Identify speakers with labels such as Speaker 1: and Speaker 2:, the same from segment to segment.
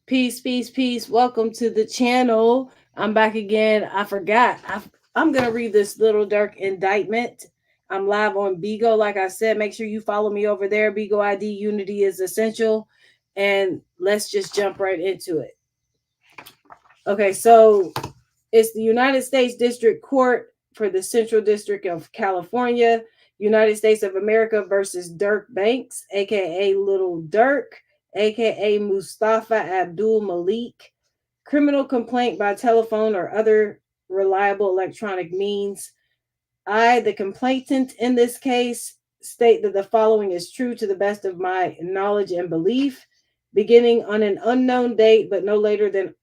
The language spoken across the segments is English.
Speaker 1: Peace, peace, peace. Welcome to the channel. I'm back again. I forgot. I'm going to read this Lil Durk Indictment. I'm live on Bigo. Like I said, make sure you follow me over there. Bigo ID Unity is essential. And let's just jump right into it. Okay, so it's the United States District Court for the Central District of California, United States of America versus Dirk Banks, aka Lil Durk, aka Mustafa Abdul Malik. Criminal complaint by telephone or other reliable electronic means. I, the complainant in this case, state that the following is true to the best of my knowledge and belief, beginning on an unknown date, but no later than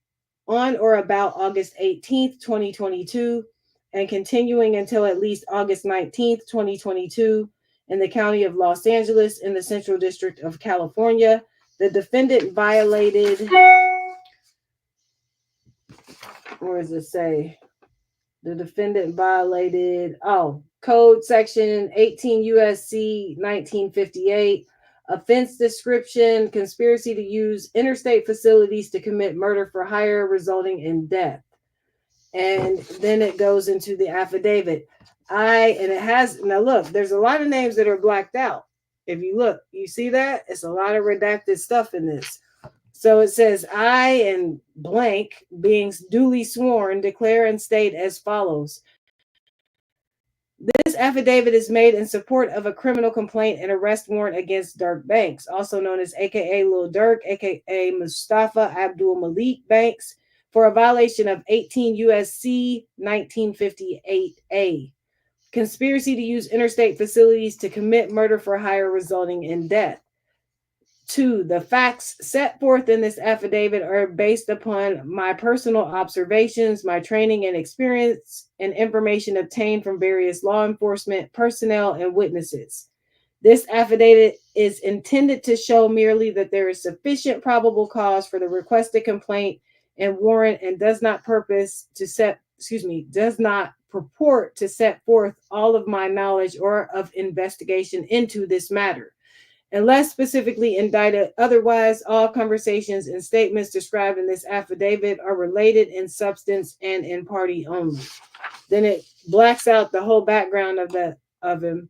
Speaker 1: on or about August 18th, 2022, and continuing until at least August 19th, 2022, in the county of Los Angeles in the Central District of California. The defendant violated, where does it say? The defendant violated, Code Section 18 USC 1958, offense description, conspiracy to use interstate facilities to commit murder for hire resulting in death. And then it goes into the affidavit. And it has, now look, there's a lot of names that are blacked out. If you look, you see that? It's a lot of redacted stuff in this. So it says, I and blank, being duly sworn, declare and state as follows. This affidavit is made in support of a criminal complaint and arrest warrant against Dirk Banks, also known as aka Lil Durk, aka Mustafa Abdul Malik Banks, for a violation of 18 USC 1958A, conspiracy to use interstate facilities to commit murder for hire resulting in death. 2. The facts set forth in this affidavit are based upon my personal observations, my training and experience, and information obtained from various law enforcement personnel and witnesses. This affidavit is intended to show merely that there is sufficient probable cause for the requested complaint and warrant, and does not purport to set forth all of my knowledge or of investigation into this matter. Unless specifically indicted otherwise, all conversations and statements described in this affidavit are related in substance and in party only. Then it blacks out the whole background of him.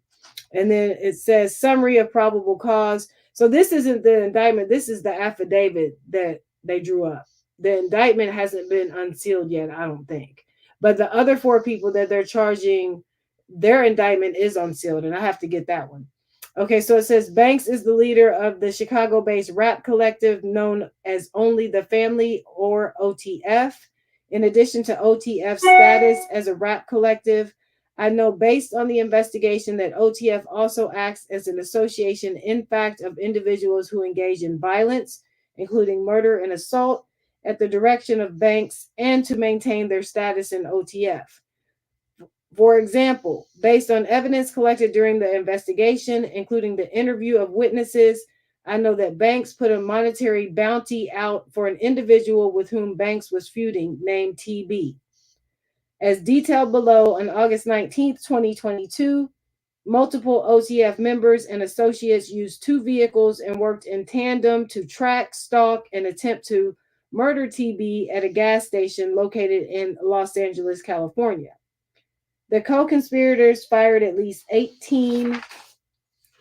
Speaker 1: And then it says summary of probable cause. So this isn't the indictment. This is the affidavit that they drew up. The indictment hasn't been unsealed yet, I don't think. But the other 4 people that they're charging, their indictment is unsealed, and I have to get that one. Okay, so it says Banks is the leader of the Chicago-based rap collective known as Only the Family, or OTF. In addition to OTF's status as a rap collective, I know based on the investigation that OTF also acts as an association in fact of individuals who engage in violence, including murder and assault, at the direction of Banks and to maintain their status in OTF. For example, based on evidence collected during the investigation, including the interview of witnesses, I know that Banks put a monetary bounty out for an individual with whom Banks was feuding, named TB. As detailed below, on August 19th, 2022, multiple OTF members and associates used 2 vehicles and worked in tandem to track, stalk, and attempt to murder TB at a gas station located in Los Angeles, California. The co-conspirators fired at least 18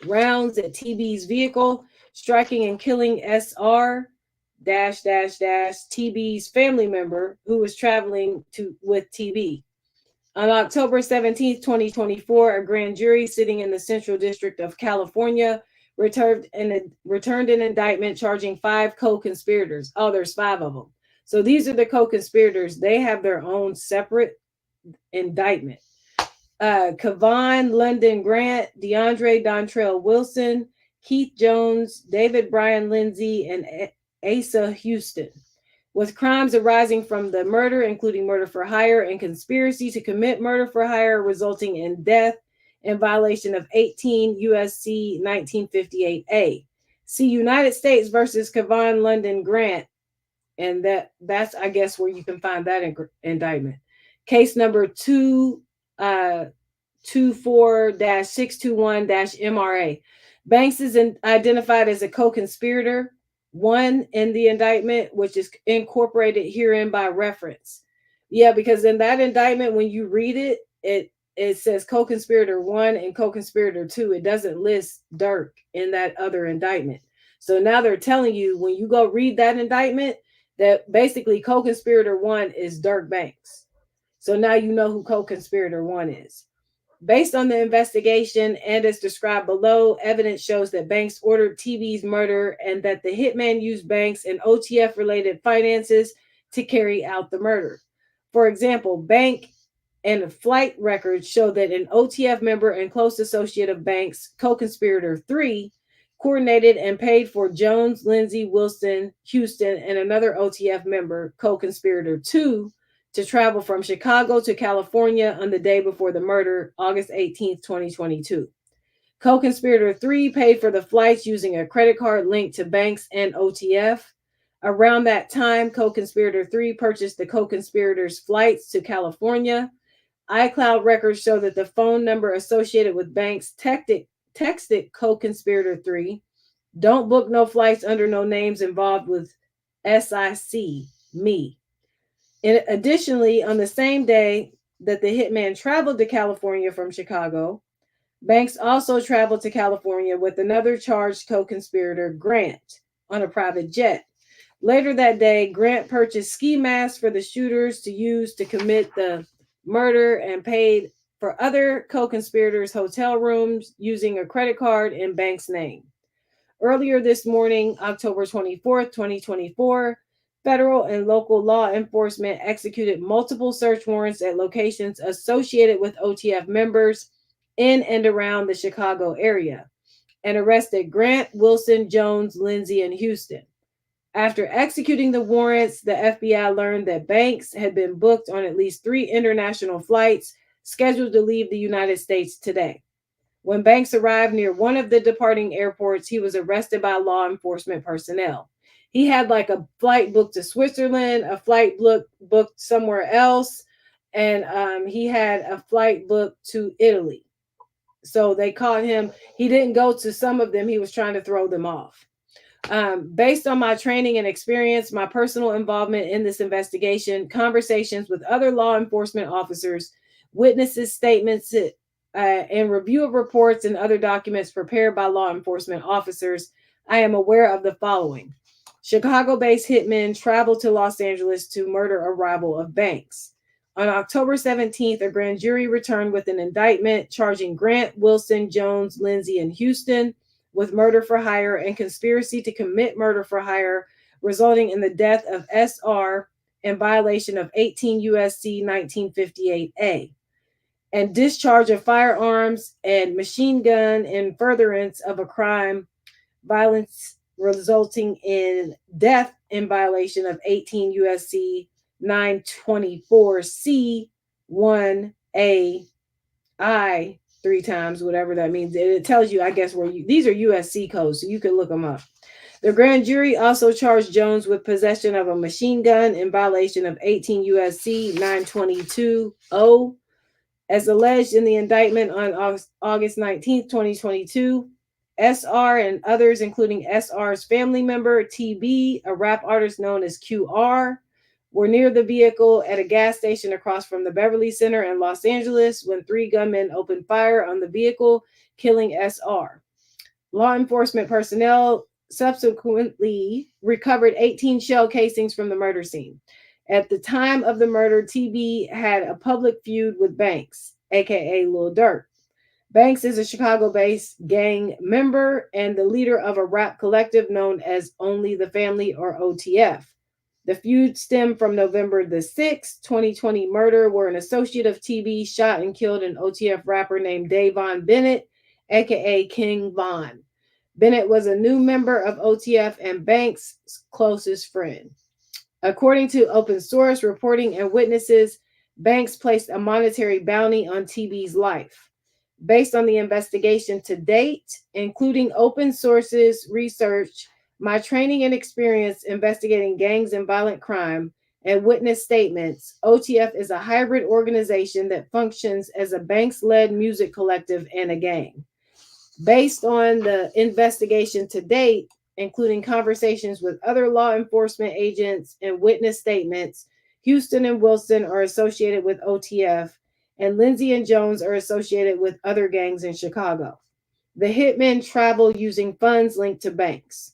Speaker 1: rounds at TB's vehicle, striking and killing SR TB's family member who was traveling with TB. On October 17th, 2024, a grand jury sitting in the Central District of California returned an indictment charging 5 co-conspirators. Oh, there's 5 of them. So these are the co-conspirators. They have their own separate indictment. Kevon London Grant, DeAndre Dontrell Wilson, Keith Jones, David Brian Lindsay, and Asa Houston, with crimes arising from the murder, including murder for hire and conspiracy to commit murder for hire resulting in death in violation of 18 USC 1958A. See United States versus Kevon London Grant, and that's I guess where you can find that indictment. Case number 24-621-MRA. Banks is identified as a co-conspirator. 1 in the indictment, which is incorporated herein by reference. Yeah, because in that indictment, when you read it, it says co-conspirator 1 and co-conspirator 2. It doesn't list Durk in that other indictment. So now they're telling you, when you go read that indictment, that basically co-conspirator 1 is Durk Banks. So now you know who co-conspirator 1 is. Based on the investigation and as described below, evidence shows that Banks ordered TB's murder and that the hitman used Banks and OTF related finances to carry out the murder. For example, bank and flight records show that an OTF member and close associate of Banks, co-conspirator 3, coordinated and paid for Jones, Lindsay, Wilson, Houston, and another OTF member, co-conspirator 2, to travel from Chicago to California on the day before the murder, August 18th, 2022. Co-conspirator 3 paid for the flights using a credit card linked to Banks and OTF. Around that time, co-conspirator 3 purchased the co-conspirators' flights to California. iCloud records show that the phone number associated with Banks texted co-conspirator 3, "Don't book no flights under no names involved with SIC, me." Additionally, on the same day that the hitman traveled to California from Chicago, Banks also traveled to California with another charged co-conspirator, Grant, on a private jet. Later that day, Grant purchased ski masks for the shooters to use to commit the murder and paid for other co-conspirators' hotel rooms using a credit card in Banks' name. Earlier this morning, October 24th, 2024, federal and local law enforcement executed multiple search warrants at locations associated with OTF members in and around the Chicago area and arrested Grant, Wilson, Jones, Lindsay, and Houston. After executing the warrants, the FBI learned that Banks had been booked on at least 3 international flights scheduled to leave the United States today. When Banks arrived near one of the departing airports, he was arrested by law enforcement personnel. He had like a flight booked to Switzerland, a flight booked somewhere else, and he had a flight booked to Italy. So they caught him. He didn't go to some of them. He was trying to throw them off. Based on my training and experience, my personal involvement in this investigation, conversations with other law enforcement officers, witnesses' statements, and review of reports and other documents prepared by law enforcement officers, I am aware of the following. Chicago-based hitmen traveled to Los Angeles to murder a rival of Banks. On October 17th, a grand jury returned with an indictment charging Grant, Wilson, Jones, Lindsay, and Houston with murder for hire and conspiracy to commit murder for hire, resulting in the death of SR in violation of 18 U.S.C. 1958A, and discharge of firearms and machine gun in furtherance of a crime, violence resulting in death in violation of 18 U.S.C. 924C 1A I 3 times, whatever that means. It tells you, I guess, where these are USC codes, so you can look them up. The grand jury also charged Jones with possession of a machine gun in violation of 18 USC 922-0. As alleged in the indictment on August 19th, 2022, SR and others, including SR's family member, TB, a rap artist known as QR, were near the vehicle at a gas station across from the Beverly Center in Los Angeles when 3 gunmen opened fire on the vehicle, killing SR. Law enforcement personnel subsequently recovered 18 shell casings from the murder scene. At the time of the murder, TB had a public feud with Banks, aka Lil Durk. Banks is a Chicago-based gang member and the leader of a rap collective known as Only the Family, or OTF. The feud stemmed from November the 6th, 2020 murder, where an associate of TB shot and killed an OTF rapper named Davon Bennett, aka King Von. Bennett was a new member of OTF and Banks' closest friend. According to open source reporting and witnesses, Banks placed a monetary bounty on TB's life. Based on the investigation to date, including open sources research, my training and experience investigating gangs and violent crime, and witness statements, OTF is a hybrid organization that functions as a Banks-led music collective and a gang. Based on the investigation to date, including conversations with other law enforcement agents and witness statements. Houston and Wilson are associated with OTF, and Lindsay and Jones are associated with other gangs in Chicago. The hitmen travel using funds linked to banks.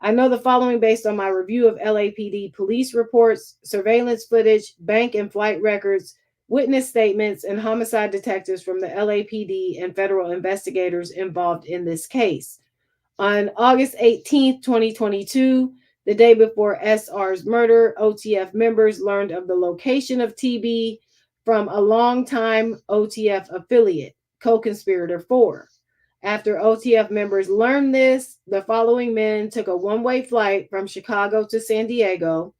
Speaker 1: I know the following based on my review of LAPD police reports, surveillance footage, bank and flight records, witness statements, and homicide detectives from the LAPD and federal investigators involved in this case. On August 18th, 2022, the day before SR's murder, OTF members learned of the location of TB from a longtime OTF affiliate, co-conspirator 4. After OTF members learned this, the following men took a one-way flight from Chicago to San Diego.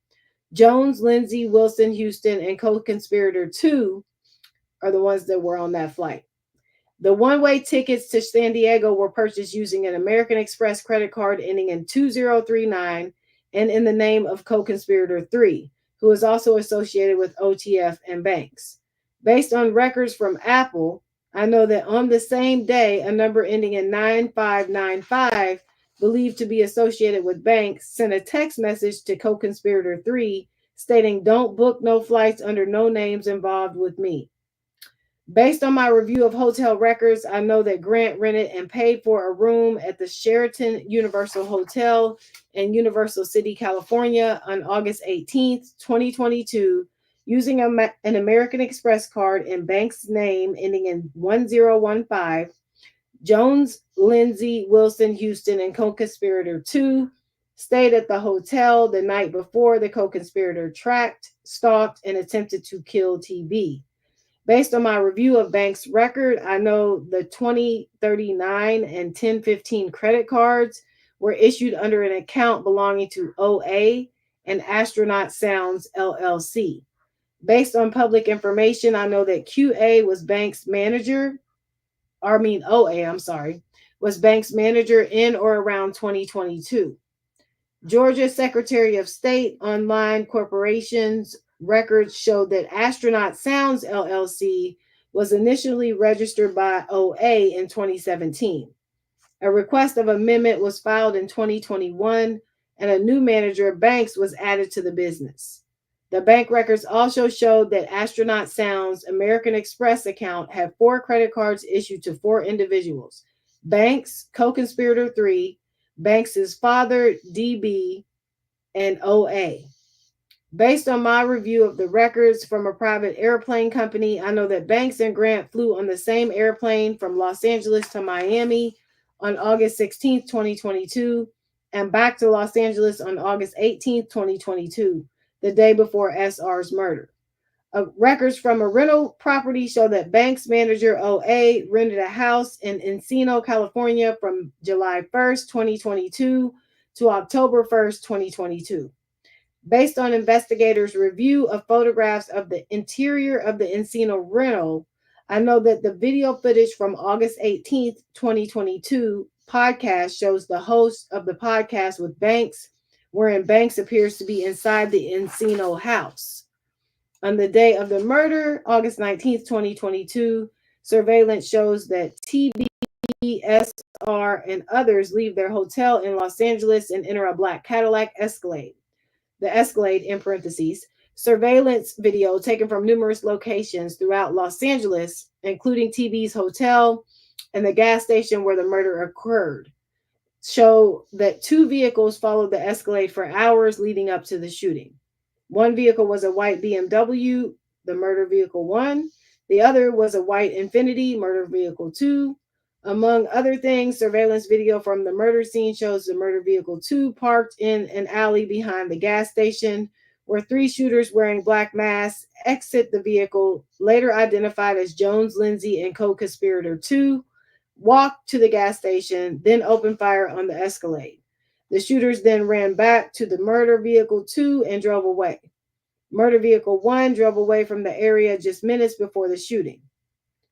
Speaker 1: Jones, Lindsay, Wilson, Houston, and co-conspirator 2 are the ones that were on that flight. The one-way tickets to San Diego were purchased using an American Express credit card ending in 2039 and in the name of co-conspirator 3, who is also associated with OTF and banks. Based on records from Apple, I know that on the same day, a number ending in 9595, believed to be associated with banks, sent a text message to co-conspirator 3 stating, "Don't book no flights under no names involved with me." Based on my review of hotel records, I know that Grant rented and paid for a room at the Sheraton Universal Hotel in Universal City, California on August 18th, 2022, using an American Express card in Banks' name ending in 1015. Jones, Lindsay, Wilson, Houston, and co-conspirator 2 stayed at the hotel the night before the co-conspirator tracked, stalked, and attempted to kill TB. Based on my review of Banks' record, I know the 2039 and 1015 credit cards were issued under an account belonging to OA and Astronaut Sounds LLC. Based on public information, I know that QA was Banks' manager, was Banks' manager in or around 2022. Georgia Secretary of State online corporations records showed that Astronaut Sounds LLC was initially registered by OA in 2017. A request of amendment was filed in 2021, and a new manager of banks was added to the business. The bank records also showed that Astronaut Sounds American Express account had 4 credit cards issued to 4 individuals: Banks, co-conspirator 3, Banks' father, DB, and OA. Based on my review of the records from a private airplane company, I know that Banks and Grant flew on the same airplane from Los Angeles to Miami on August 16th, 2022, and back to Los Angeles on August 18th, 2022, the day before SR's murder. Records from a rental property show that Banks manager OA rented a house in Encino, California from July 1st, 2022 to October 1st, 2022. Based on investigators' review of photographs of the interior of the Encino rental, I know that the video footage from August 18th, 2022 podcast shows the host of the podcast with Banks, wherein Banks appears to be inside the Encino house. On the day of the murder, August 19th, 2022, surveillance shows that TB, SR, and others leave their hotel in Los Angeles and enter a black Cadillac Escalade. The Escalade, in parentheses, surveillance video taken from numerous locations throughout Los Angeles, including TB's hotel and the gas station where the murder occurred, show that 2 vehicles followed the Escalade for hours leading up to the shooting. One vehicle was a white BMW, the murder vehicle 1. The other was a white Infiniti, murder vehicle 2. Among other things, surveillance video from the murder scene shows the murder vehicle 2 parked in an alley behind the gas station, where 3 shooters wearing black masks exit the vehicle, later identified as Jones, Lindsay, and co-conspirator 2, walked to the gas station, then opened fire on the Escalade. The shooters then ran back to the murder vehicle 2 and drove away. Murder vehicle 1 drove away from the area just minutes before the shooting.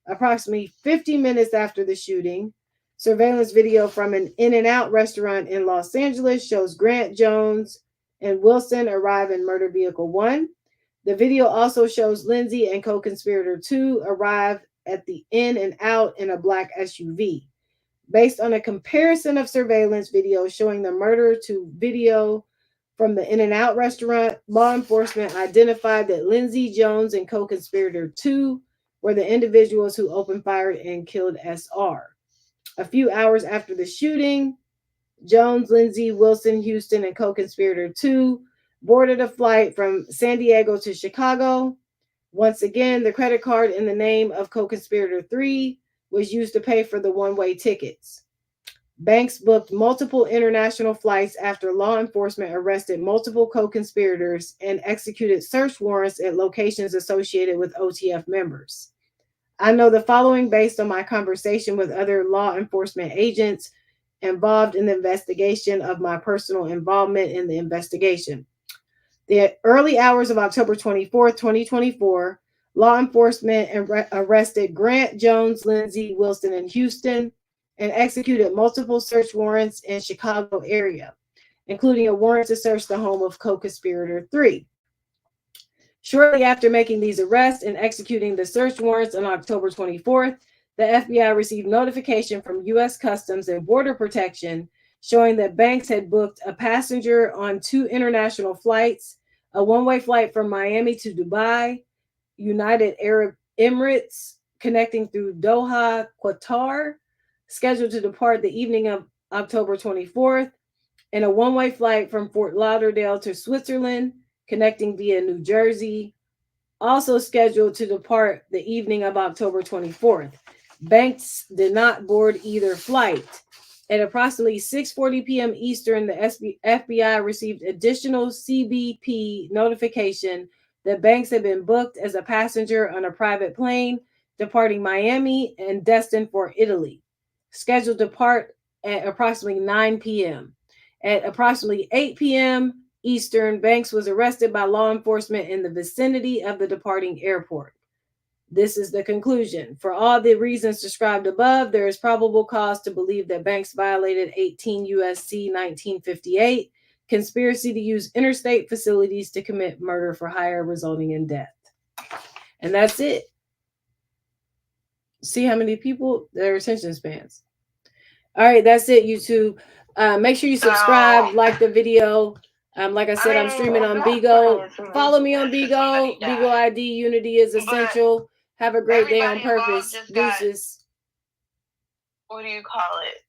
Speaker 1: Approximately 50 minutes after the shooting, surveillance video from an In-N-Out restaurant in Los Angeles shows Grant, Jones, and Wilson arrive in murder vehicle 1. The video also shows Lindsay and co-conspirator 2 arrive at the In-N-Out in a black SUV. Based on a comparison of surveillance video showing the murder to video from the In-N-Out restaurant, law enforcement identified that Lindsey Jones and co-conspirator 2 were the individuals who opened fire and killed SR. A few hours after the shooting, Jones, Lindsey, Wilson, Houston, and co-conspirator 2 boarded a flight from San Diego to Chicago. Once again, the credit card in the name of co-conspirator 3 was used to pay for the one-way tickets. Banks booked multiple international flights after law enforcement arrested multiple co-conspirators and executed search warrants at locations associated with OTF members. I know the following based on my conversation with other law enforcement agents involved in the investigation of my personal involvement in the investigation. The early hours of October 24th, 2024, law enforcement arrested Grant, Jones, Lindsey, Wilson, and Houston and executed multiple search warrants in Chicago area, including a warrant to search the home of co-conspirator 3. Shortly after making these arrests and executing the search warrants on October 24th, the FBI received notification from U.S. Customs and Border Protection showing that Banks had booked a passenger on 2 international flights, a one-way flight from Miami to Dubai, United Arab Emirates, connecting through Doha, Qatar, scheduled to depart the evening of October 24th, and a one-way flight from Fort Lauderdale to Switzerland, connecting via New Jersey, also scheduled to depart the evening of October 24th. Banks did not board either flight. At approximately 6:40 p.m. Eastern, the FBI received additional CBP notification that Banks had been booked as a passenger on a private plane departing Miami and destined for Italy, scheduled to depart at approximately 9 p.m. At approximately 8 p.m. Eastern, Banks was arrested by law enforcement in the vicinity of the departing airport. This is the conclusion. For all the reasons described above, there is probable cause to believe that Banks violated 18 U.S.C. 1958, conspiracy to use interstate facilities to commit murder for hire resulting in death. And that's it. See how many people, their attention spans. All right, that's it, YouTube. Make sure you subscribe, like the video. Like I said, I'm streaming on Bigo. Follow me on Bigo. Bigo ID unity is essential. Have a great day on purpose. Deuces.
Speaker 2: What do you call it?